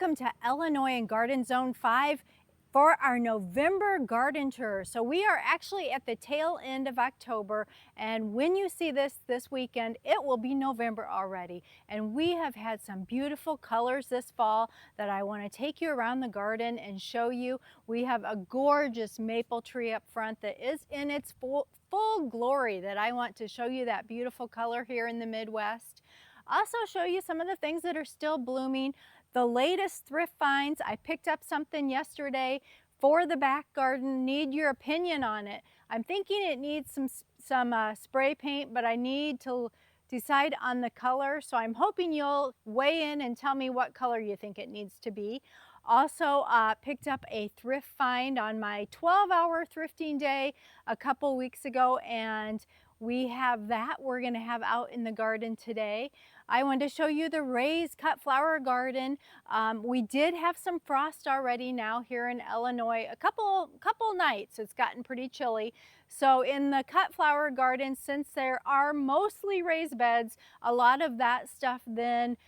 Welcome to Illinois and Garden Zone 5 for our November garden tour. So we are actually at the tail end of October, and when you see this weekend, it will be November already. And we have had some beautiful colors this fall that I want to take you around the garden and show you. We have a gorgeous maple tree up front that is in its full glory that I want to show you that beautiful color here in the Midwest. Also show you some of the things that are still blooming. The latest thrift finds. I picked up something yesterday for the back garden. Need your opinion on it. I'm thinking it needs some spray paint, but I need to decide on the color. So I'm hoping you'll weigh in and tell me what color you think it needs to be. Also picked up a thrift find on my 12-hour thrifting day a couple weeks ago, and we have that we're going to have out in the garden today. I wanted to show you the raised cut flower garden. We did have some frost already now here in Illinois, a couple nights. It's gotten pretty chilly. So in the cut flower garden, since there are mostly raised beds, a lot of that stuff then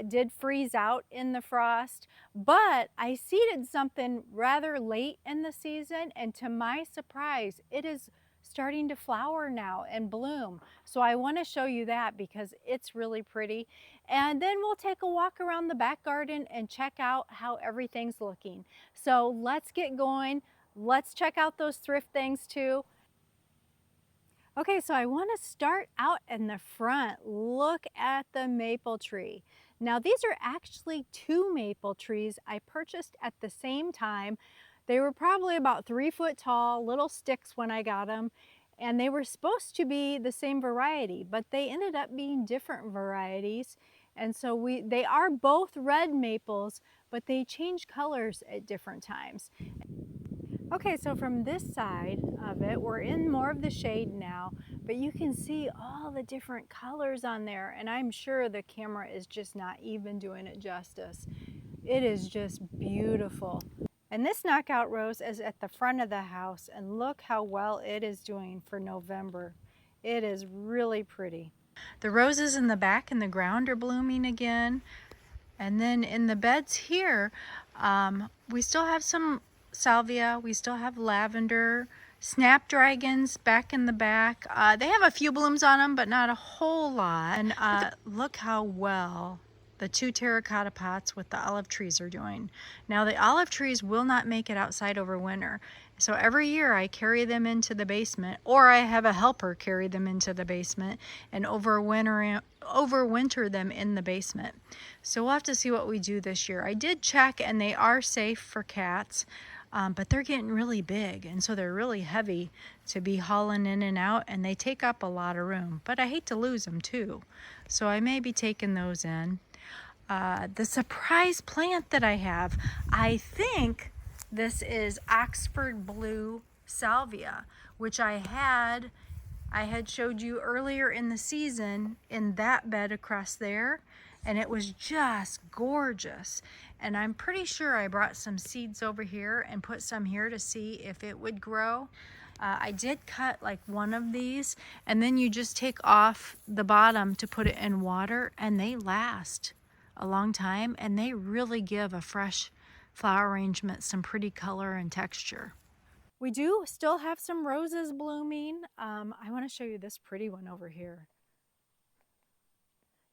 did freeze out in the frost. But I seeded something rather late in the season, and to my surprise, it is starting to flower now and bloom. So I want to show you that because it's really pretty. And then we'll take a walk around the back garden and check out how everything's looking. So let's get going. Let's check out those thrift things too. Okay, so I want to start out in the front. Look at the maple tree. Now these are actually two maple trees I purchased at the same time. They were probably about 3 foot tall, little sticks when I got them, and they were supposed to be the same variety, but they ended up being different varieties. And so they are both red maples, but they change colors at different times. Okay, so from this side of it, we're in more of the shade now, but you can see all the different colors on there, and I'm sure the camera is just not even doing it justice. It is just beautiful. And this knockout rose is at the front of the house, and look how well it is doing for November. It is really pretty. The roses in the back and the ground are blooming again. And then in the beds here, we still have some salvia, we still have lavender, snapdragons back in the back. They have a few blooms on them, but not a whole lot. And look how well the two terracotta pots with the olive trees are doing. Now the olive trees will not make it outside over winter. So every year I carry them into the basement, or I have a helper carry them into the basement and overwinter them in the basement. So we'll have to see what we do this year. I did check and they are safe for cats, but they're getting really big, and so they're really heavy to be hauling in and out, and they take up a lot of room. But I hate to lose them too, so I may be taking those in. The surprise plant that I have, I think this is Oxford Blue Salvia, which I had showed you earlier in the season in that bed across there, and it was just gorgeous. And I'm pretty sure I brought some seeds over here and put some here to see if it would grow. I did cut like one of these, and then you just take off the bottom to put it in water, and they last a long time, and they really give a fresh flower arrangement some pretty color and texture. We do still have some roses blooming. I want to show you this pretty one over here.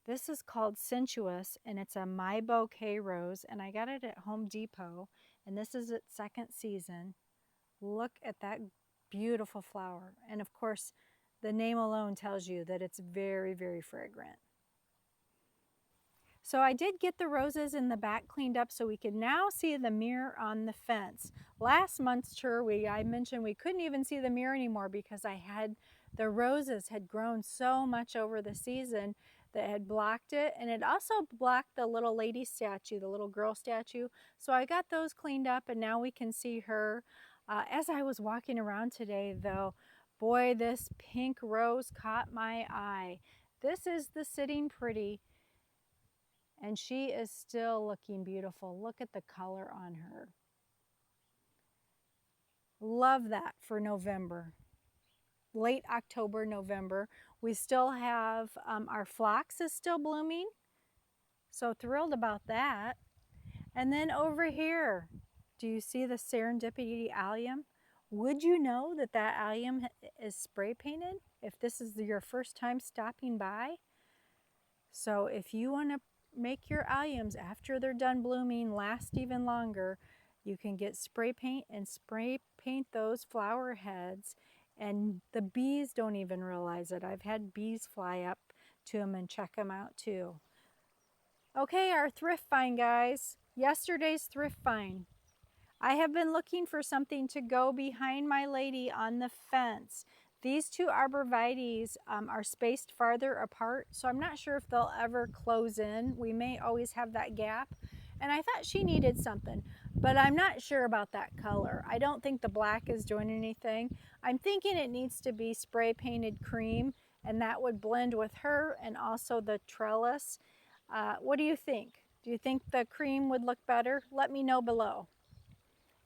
This is called Sensuous, and it's a My Bouquet rose, and I got it at Home Depot, and this is its second season. Look at that beautiful flower. And of course, the name alone tells you that it's very, very fragrant. So I did get the roses in the back cleaned up so we can now see the mirror on the fence. Last month's tour, I mentioned we couldn't even see the mirror anymore because the roses had grown so much over the season that had blocked it, and it also blocked the little lady statue, the little girl statue. So I got those cleaned up, and now we can see her. As I was walking around today though, boy, this pink rose caught my eye. This is the Sitting Pretty, and she is still looking beautiful. Look at the color on her. Love that for November. Late October, November. We still have our phlox is still blooming, so thrilled about that. And then over here, do you see the serendipity allium? Would you know that that allium is spray painted if this is your first time stopping by? So if you want to make your alliums after they're done blooming last even longer, you can get spray paint and spray paint those flower heads, and the bees don't even realize it. I've had bees fly up to them and check them out too. Okay, our thrift find, guys. Yesterday's thrift find. I have been looking for something to go behind my lady on the fence. These two arborvitaes are spaced farther apart, so I'm not sure if they'll ever close in. We may always have that gap. And I thought she needed something, but I'm not sure about that color. I don't think the black is doing anything. I'm thinking it needs to be spray painted cream, and that would blend with her and also the trellis. What do you think? Do you think the cream would look better? Let me know below.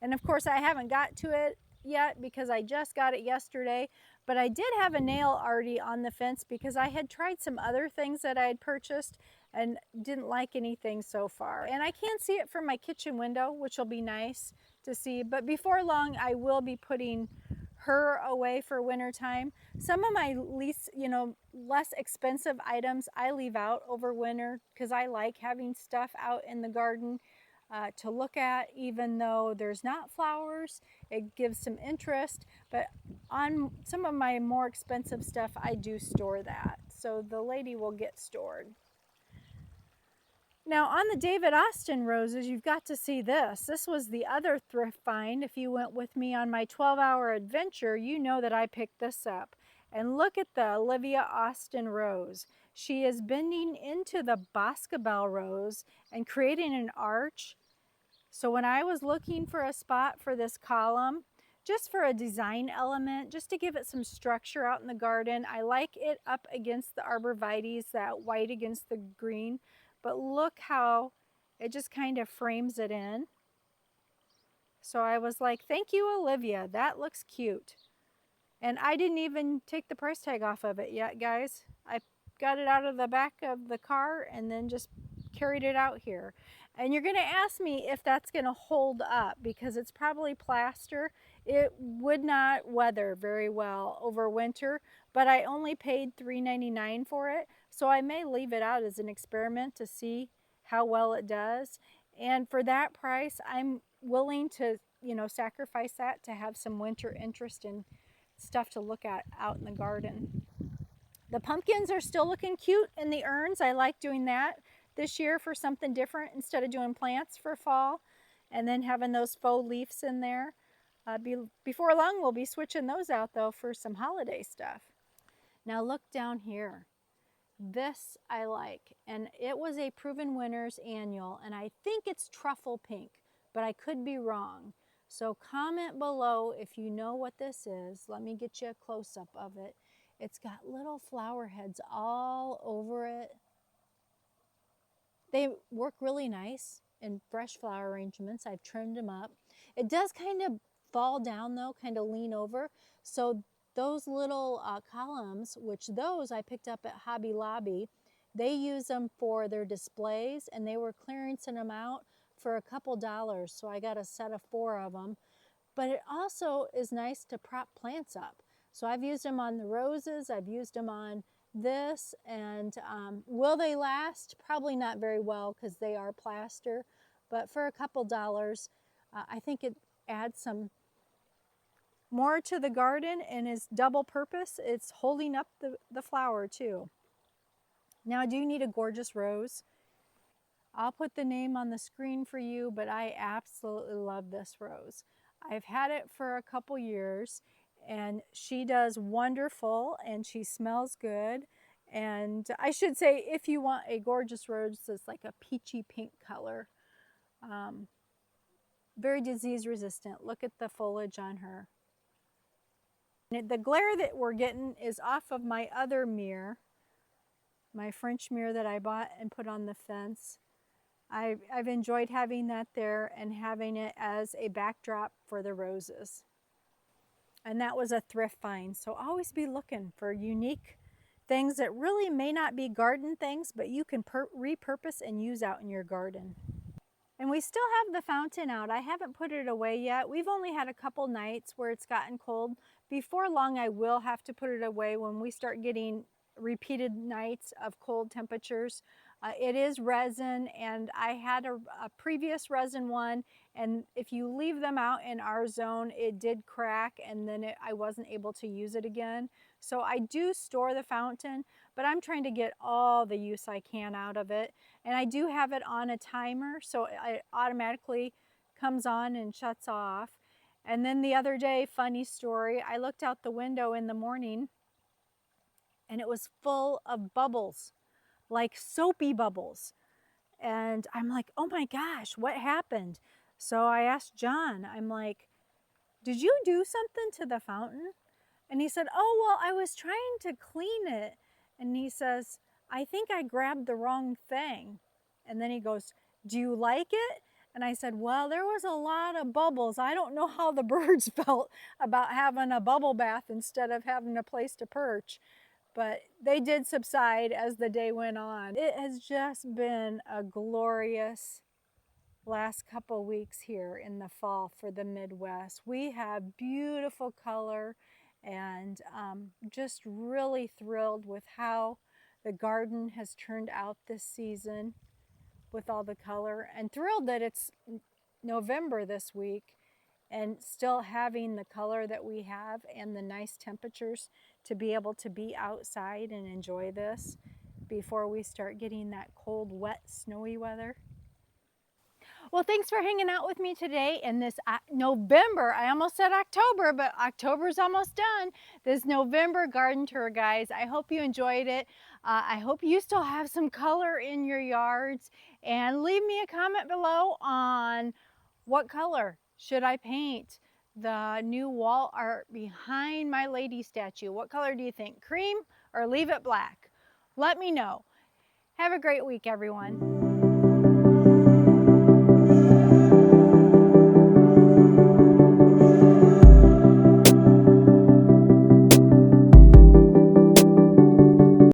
And of course I haven't got to it yet because I just got it yesterday, but I did have a nail already on the fence because I had tried some other things that I had purchased and didn't like anything so far. And I can see it from my kitchen window, which will be nice to see, but before long I will be putting her away for winter time. Some of my least, less expensive items I leave out over winter because I like having stuff out in the garden to look at, even though there's not flowers. It gives some interest, but on some of my more expensive stuff, I do store that. So the lady will get stored. Now on the David Austin roses, you've got to see this. This was the other thrift find. If you went with me on my 12-hour adventure, you know that I picked this up. And look at the Olivia Austin rose. She is bending into the Boscabel rose and creating an arch. So when I was looking for a spot for this column, just for a design element, just to give it some structure out in the garden, I like it up against the arborvitaes, that white against the green. But look how it just kind of frames it in. So I was like, thank you, Olivia. That looks cute. And I didn't even take the price tag off of it yet, guys. I got it out of the back of the car and then just carried it out here. And you're going to ask me if that's going to hold up because it's probably plaster. It would not weather very well over winter, but I only paid $3.99 for it. So I may leave it out as an experiment to see how well it does. And for that price, I'm willing to, sacrifice that to have some winter interest in stuff to look at out in the garden. The pumpkins are still looking cute in the urns. I like doing that this year for something different instead of doing plants for fall and then having those faux leaves in there. Before long, we'll be switching those out though for some holiday stuff. Now look down here. This I like, and it was a Proven Winners annual, and I think it's truffle pink, but I could be wrong. So comment below if you know what this is. Let me get you a close-up of it. It's got little flower heads all over it. They work really nice in fresh flower arrangements. I've trimmed them up. It does kind of fall down though, kind of lean over. So those little columns, which those I picked up at Hobby Lobby, they use them for their displays, and they were clearancing them out for a couple dollars. So I got a set of 4 of them. But it also is nice to prop plants up. So I've used them on the roses, I've used them on this, and will they last? Probably not very well because they are plaster, but for a couple dollars, I think it adds some more to the garden and is double purpose. It's holding up the flower too. Now, I do need a gorgeous rose. I'll put the name on the screen for you, but I absolutely love this rose. I've had it for a couple years, and she does wonderful, and she smells good. And I should say, if you want a gorgeous rose that's like a peachy pink color, very disease resistant. Look at the foliage on her. The glare that we're getting is off of my other mirror, my French mirror that I bought and put on the fence. I've enjoyed having that there and having it as a backdrop for the roses. And that was a thrift find. So always be looking for unique things that really may not be garden things, but you can repurpose and use out in your garden. And we still have the fountain out. I haven't put it away yet. We've only had a couple nights where it's gotten cold. Before long, I will have to put it away when we start getting repeated nights of cold temperatures. It is resin, and I had a previous resin one, and if you leave them out in our zone, it did crack, and then I wasn't able to use it again. So I do store the fountain, but I'm trying to get all the use I can out of it. And I do have it on a timer, so it automatically comes on and shuts off. And then the other day, funny story, I looked out the window in the morning and it was full of bubbles, like soapy bubbles. And I'm like, oh my gosh, what happened? So I asked John, I'm like, did you do something to the fountain? And he said, oh, well, I was trying to clean it. And he says, I think I grabbed the wrong thing. And then he goes, do you like it? And I said, well, there was a lot of bubbles. I don't know how the birds felt about having a bubble bath instead of having a place to perch. But they did subside as the day went on. It has just been a glorious last couple weeks here in the fall for the Midwest. We have beautiful color, and just really thrilled with how the garden has turned out this season with all the color, and thrilled that it's November this week and still having the color that we have and the nice temperatures to be able to be outside and enjoy this before we start getting that cold, wet, snowy weather. Well, thanks for hanging out with me today in this November. I almost said October, but October's almost done. This November garden tour, guys. I hope you enjoyed it. I hope you still have some color in your yards. And leave me a comment below on what color should I paint the new wall art behind my lady statue. What color do you think? Cream or leave it black? Let me know. Have a great week, everyone.